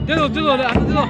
tiếp tục đấy, ăn tiếp tục.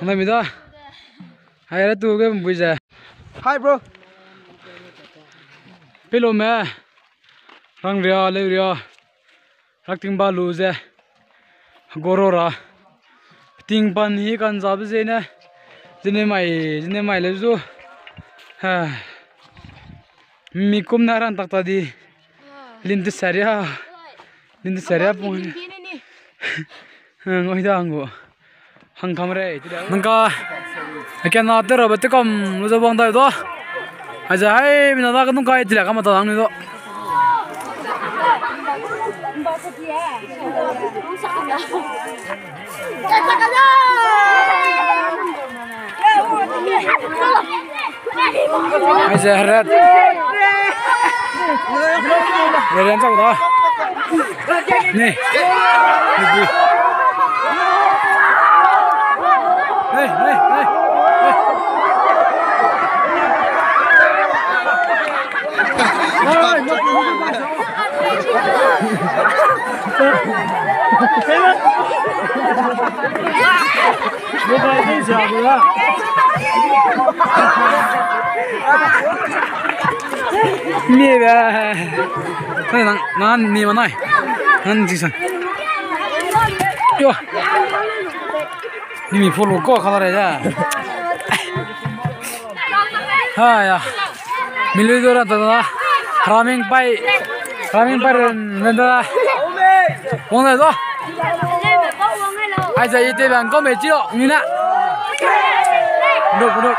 Hôm nay mình đó hay là tu cái bây giờ hi bro pelo me rang ria le ria rakting ba lu je gorora ting pan hi kan jab je na jine mai le zu ha mi kum na ran tak ta di lindu saria pun ngoi da ngo hang kamre nangka akan ada robot kam lu jabang dah itu aja hai mina dah kan tuh kaya tidak kamu tahu ni tu Ai giờ red. Red sao đó? Nè. Hey, hey, hey. Mẹ bà, nàng mẹ mà này, nàng gì sao? Yo,你follow过看到来着？哎呀，米六多了，得了，raming pai人的，往哪走？哎，这一对半高没几了，你呢？不动。